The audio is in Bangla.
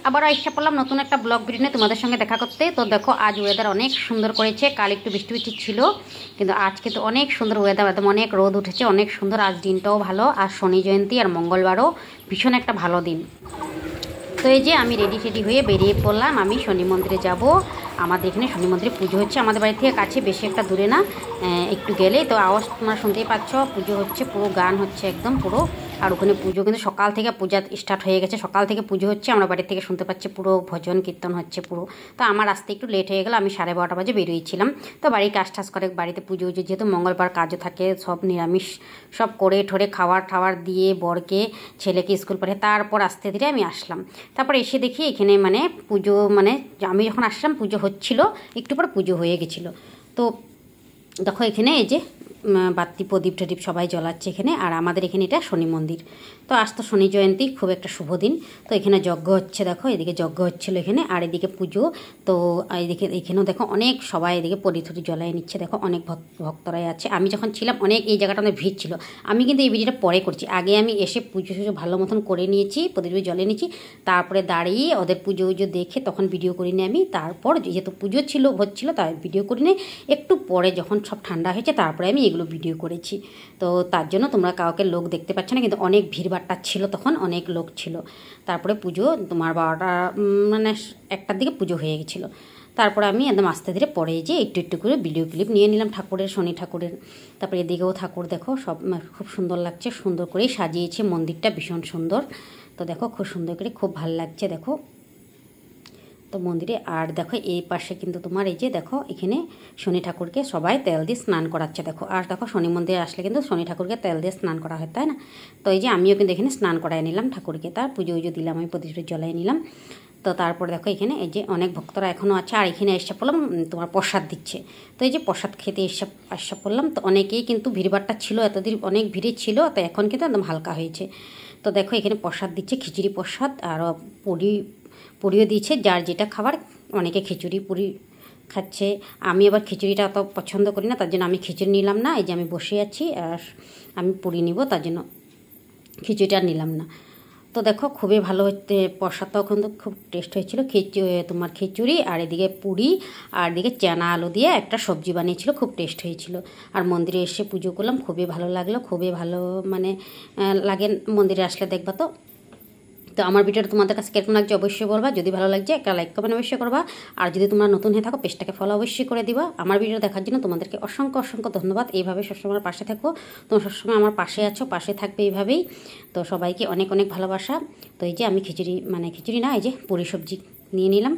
আবার আইসা পড়লাম নতুন একটা ব্লগ ভিডিও নিয়ে তোমাদের সঙ্গে দেখা করতে। তো দেখো আজ ওয়েদার অনেক সুন্দর করেছে, কাল একটু বৃষ্টি বৃষ্টি ছিল, কিন্তু আজকে তো অনেক সুন্দর ওয়েদার, একদম অনেক রোদ উঠেছে, অনেক সুন্দর। আজ দিনটাও ভালো, আর শনি জয়ন্তী আর মঙ্গলবারও ভীষণ একটা ভালো দিন। তো এই যে আমি রেডি টেডি হয়ে বেরিয়ে পড়লাম, আমি শনি মন্দিরে যাব। আমাদের এখানে শনি মন্দিরে পুজো হচ্ছে, আমাদের বাড়ি থেকে কাছে, বেশি একটা দূরে না, একটু গেলেই। তো আওয়াজ তোমরা শুনতেই পাচ্ছ, পুজো হচ্ছে, পুরো গান হচ্ছে একদম পুরো। আর ওখানে পুজো কিন্তু সকাল থেকে পূজা স্টার্ট হয়ে গেছে, সকাল থেকে পুজো হচ্ছে, আমরা বাড়ি থেকে শুনতে পাচ্ছি, পুরো ভজন কীর্তন হচ্ছে পুরো। তো আমার আসতে একটু লেট হয়ে গেল, আমি 12:30 বাজে বেরিয়েছিলাম। তো বাড়ির কাজ টাজ করে, বাড়িতে পুজো উজো, যেহেতু মঙ্গলবার কাজও থাকে, সব নিরামিষ সব করে ঠোরে খাবার টাওয়ার দিয়ে বরকে ছেলেকে স্কুল পাঠিয়ে তারপর আস্তে ধীরে আমি আসলাম। তারপর এসে দেখি এখানে মানে পুজো, মানে আমি যখন আসলাম পুজো হচ্ছিল, একটু পর পুজো হয়ে গেছিলো। তো দেখো এখানে এই যে বাতি প্রদীপ টদীপ সবাই জ্বলাচ্ছে এখানে। আর আমাদের এখানে এটা শনি মন্দির। তো আজ তো শনি জয়ন্তী, খুব একটা শুভ দিন। তো এখানে যজ্ঞ হচ্ছে, দেখো এদিকে যজ্ঞ হচ্ছিলো এখানে, আর এদিকে পুজো। তো এদিকে এখানেও দেখো অনেক সবাই এদিকে পরিথরি জ্বলাই নিচ্ছে, দেখো অনেক ভক্তরাই আছে। আমি যখন ছিলাম অনেক এই জায়গাটা অনেক ভিড় ছিল। আমি কিন্তু এই ভিডিওটা পরে করছি, আগে আমি এসে পুজো টুজো ভালো মতন করে নিয়েছি, প্রদীপ জ্বলে নিয়েছি, তারপরে দাঁড়িয়ে ওদের পুজো উজো দেখে তখন ভিডিও করিনি আমি। তারপর যেহেতু পুজো ছিল হচ্ছিলো, তাই ভিডিও করিনি। একটু পরে যখন সব ঠান্ডা হয়েছে তারপরে আমি এগুলো ভিডিও করেছি। তো তার জন্য তোমরা কাউকে লোক দেখতে পাচ্ছ না, কিন্তু অনেক ভিড়ভাট্টা ছিল তখন, অনেক লোক ছিল। তারপরে পুজো তোমার 12টা মানে 1টার দিকে পুজো হয়ে গেছিলো। তারপরে আমি একদম আস্তে ধীরে পরে যে একটু একটু করে ভিডিও ক্লিপ নিয়ে নিলাম ঠাকুরের, শনি ঠাকুরের। তারপরে এদিকেও ঠাকুর দেখো, সব খুব সুন্দর লাগছে, সুন্দর করেই সাজিয়েছে মন্দিরটা, ভীষণ সুন্দর। তো দেখো খুব সুন্দর করে, খুব ভালো লাগছে দেখো তো মন্দিরে। আর দেখো এই পাশে কিন্তু তোমার এই যে দেখো এখানে শনি ঠাকুরকে সবাই তেল দিয়ে স্নান করাচ্ছে দেখো। আর দেখো শনি মন্দিরে আসলে কিন্তু শনি ঠাকুরকে তেল দিয়ে স্নান করা হয়, তাই না? তো এই যে আমিও কিন্তু এখানে স্নান করাই নিলাম ঠাকুরকে, তার পুজো উজো দিলাম, আমি প্রদীপ জ্বলাই নিলাম। তো তারপর দেখো এখানে এই যে অনেক ভক্তরা এখনও আছে, আর এখানে এসে পড়লাম তোমার প্রসাদ দিচ্ছে। তো এই যে প্রসাদ খেতে এসে পড়লাম। তো অনেকেই কিন্তু ভিড়ভাট্টা ছিল, এতদিন অনেক ভিড়ে ছিল, তো এখন কিন্তু একদম হালকা হয়েছে। তো দেখো এখানে প্রসাদ দিচ্ছে, খিচুড়ি প্রসাদ, আর পুরিও দিয়েছে, যার যেটা খাবার। অনেকে খিচুড়ি পুরি খাচ্ছে, আমি আবার খিচুড়িটা অত পছন্দ করি না, তার জন্য আমি খিচুড়ি নিলাম না। এই যে আমি বসে আছি আর আমি পুরি নিব, তার জন্য খিচুড়িটা নিলাম না। তো দেখো খুবই ভালো হচ্ছে প্রসাদটাও, কিন্তু খুব টেস্ট হয়েছিল। তোমার খিচুড়ি আর এদিকে পুরি, আর এদিকে চানা আলু দিয়ে একটা সবজি বানিয়েছিল, খুব টেস্ট হয়েছিল। আর মন্দিরে এসে পুজো করলাম, খুবই ভালো লাগলো, খুবই ভালো মানে লাগে মন্দিরে আসলে, দেখবা তো। তো আমার ভিডিওটা তোমাদের কাছে কেমন লাগছে অবশ্যই বলবা, যদি ভালো লাগছে একটা লাইক কমেন্ট অবশ্যই করবা। আর যদি তোমরা নতুন হয়ে থাকো পেজটাকে ফলো অবশ্যই করে দিবা। আমার ভিডিও দেখার জন্য তোমাদেরকে অসংখ্য অসংখ্য ধন্যবাদ। এইভাবে সবসময় আমার পাশে থাকো, তোমরা সবসময় আমার পাশে আছো, পাশে থাকবে এইভাবেই। তো সবাইকে অনেক অনেক ভালোবাসা। তো এই যে আমি খিচুড়ি না, এই যে পুরি সবজি নিয়ে নিলাম।